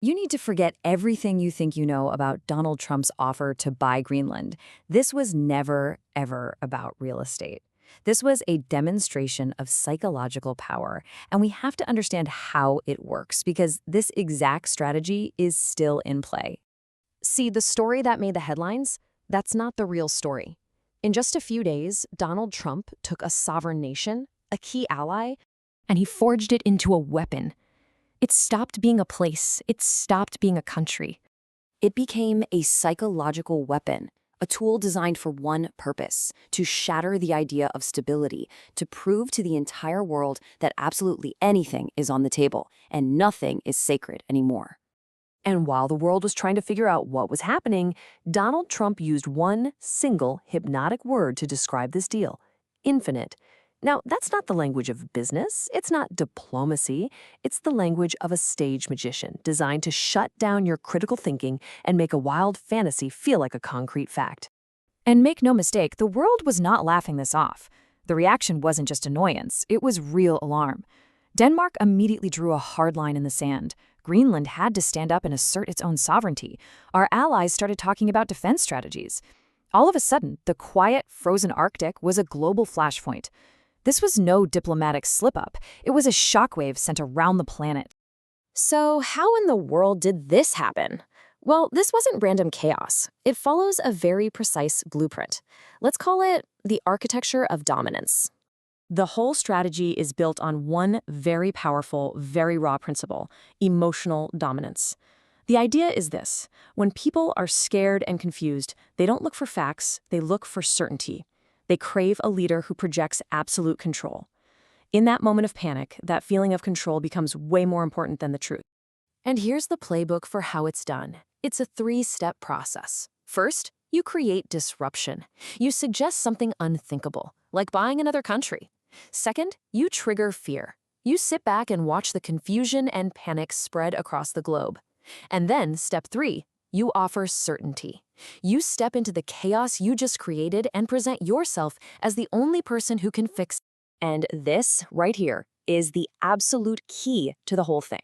You need to forget everything you think you know about Donald Trump's offer to buy Greenland. This was never, ever about real estate. This was a demonstration of psychological power, and we have to understand how it works because this exact strategy is still in play. See, the story that made the headlines? That's not the real story. In just a few days, Donald Trump took a sovereign nation, a key ally, and he forged it into a weapon. It stopped being a place. It stopped being a country. It became a psychological weapon, a tool designed for one purpose, to shatter the idea of stability, to prove to the entire world that absolutely anything is on the table and nothing is sacred anymore. And while the world was trying to figure out what was happening, Donald Trump used one single hypnotic word to describe this deal: infinite. Now, that's not the language of business. It's not diplomacy. It's the language of a stage magician designed to shut down your critical thinking and make a wild fantasy feel like a concrete fact. And make no mistake, the world was not laughing this off. The reaction wasn't just annoyance, it was real alarm. Denmark immediately drew a hard line in the sand. Greenland had to stand up and assert its own sovereignty. Our allies started talking about defense strategies. All of a sudden, the quiet, frozen Arctic was a global flashpoint. This was no diplomatic slip-up. It was a shockwave sent around the planet. So how in the world did this happen? Well, this wasn't random chaos. It follows a very precise blueprint. Let's call it the architecture of dominance. The whole strategy is built on one very powerful, very raw principle: emotional dominance. The idea is this: when people are scared and confused, they don't look for facts, they look for certainty. They crave a leader who projects absolute control. In that moment of panic, that feeling of control becomes way more important than the truth. And here's the playbook for how it's done. It's a three-step process. First, you create disruption. You suggest something unthinkable, like buying another country. Second, you trigger fear. You sit back and watch the confusion and panic spread across the globe. And then, step three, you offer certainty. You step into the chaos you just created and present yourself as the only person who can fix it. And this, right here, is the absolute key to the whole thing.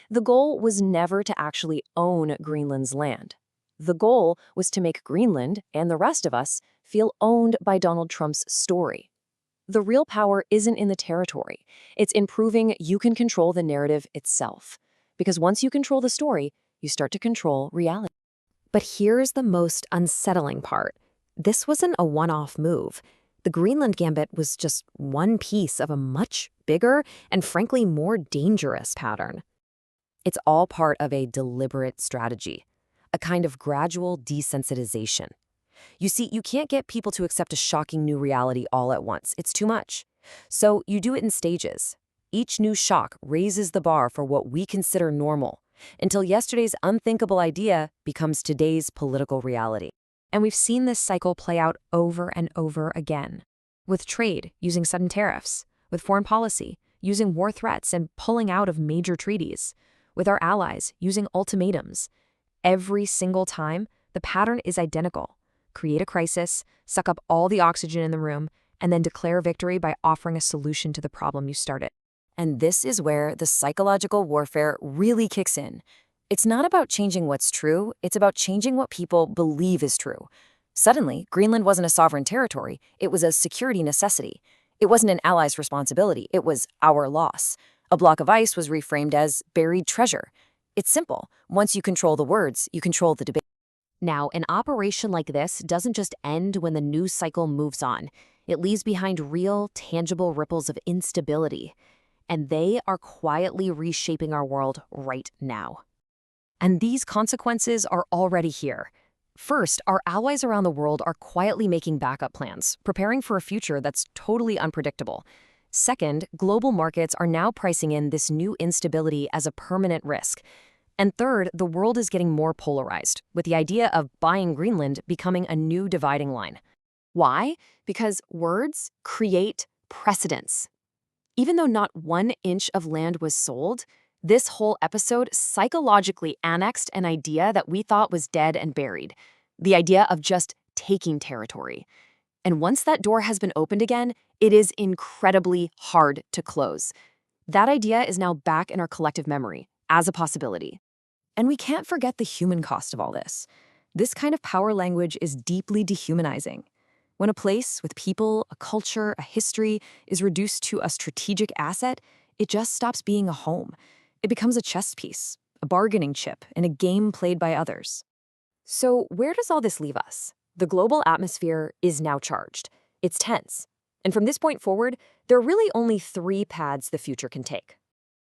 The goal was never to actually own Greenland's land. The goal was to make Greenland, and the rest of us, feel owned by Donald Trump's story. The real power isn't in the territory. It's in proving you can control the narrative itself. Because once you control the story, you start to control reality. But here's the most unsettling part. This wasn't a one-off move. The Greenland Gambit was just one piece of a much bigger and frankly more dangerous pattern. It's all part of a deliberate strategy, a kind of gradual desensitization. You see, you can't get people to accept a shocking new reality all at once. It's too much. So you do it in stages. Each new shock raises the bar for what we consider normal, until yesterday's unthinkable idea becomes today's political reality. And we've seen this cycle play out over and over again. With trade, using sudden tariffs. With foreign policy, using war threats and pulling out of major treaties. With our allies, using ultimatums. Every single time, the pattern is identical. Create a crisis, suck up all the oxygen in the room, and then declare victory by offering a solution to the problem you started. And this is where the psychological warfare really kicks in. It's not about changing what's true, it's about changing what people believe is true. Suddenly, Greenland wasn't a sovereign territory, it was a security necessity. It wasn't an ally's responsibility, it was our loss. A block of ice was reframed as buried treasure. It's simple. Once you control the words, you control the debate. Now, an operation like this doesn't just end when the news cycle moves on. It leaves behind real, tangible ripples of instability. And they are quietly reshaping our world right now. And these consequences are already here. First, our allies around the world are quietly making backup plans, preparing for a future that's totally unpredictable. Second, global markets are now pricing in this new instability as a permanent risk. And third, the world is getting more polarized, with the idea of buying Greenland becoming a new dividing line. Why? Because words create precedents. Even though not 1 inch of land was sold, this whole episode psychologically annexed an idea that we thought was dead and buried. The idea of just taking territory. And once that door has been opened again, it is incredibly hard to close. That idea is now back in our collective memory as a possibility. And we can't forget the human cost of all this. This kind of power language is deeply dehumanizing. When a place with people, a culture, a history is reduced to a strategic asset, it just stops being a home. It becomes a chess piece, a bargaining chip, in a game played by others. So where does all this leave us? The global atmosphere is now charged. It's tense. And from this point forward, there are really only three paths the future can take.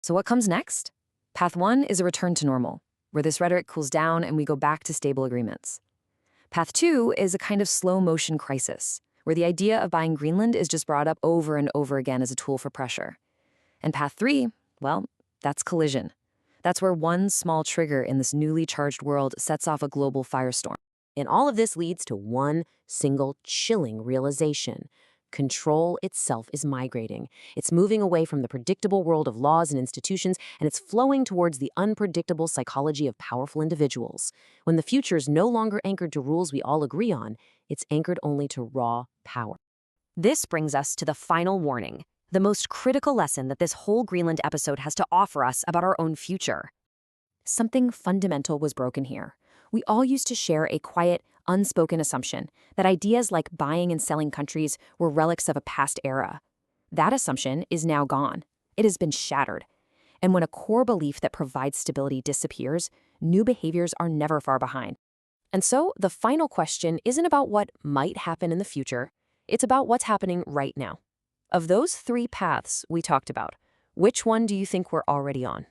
So what comes next? Path 1 is a return to normal, where this rhetoric cools down and we go back to stable agreements. Path 2 is a kind of slow-motion crisis, where the idea of buying Greenland is just brought up over and over again as a tool for pressure. And Path 3, well, that's collision. That's where one small trigger in this newly charged world sets off a global firestorm. And all of this leads to one single chilling realization. Control itself is migrating. It's moving away from the predictable world of laws and institutions, and it's flowing towards the unpredictable psychology of powerful individuals. When the future is no longer anchored to rules we all agree on, it's anchored only to raw power. This brings us to the final warning, the most critical lesson that this whole Greenland episode has to offer us about our own future. Something fundamental was broken here. We all used to share a quiet, unspoken assumption that ideas like buying and selling countries were relics of a past era. That assumption is now gone. It has been shattered. And when a core belief that provides stability disappears, new behaviors are never far behind. And so the final question isn't about what might happen in the future. It's about what's happening right now. Of those three paths we talked about, which one do you think we're already on?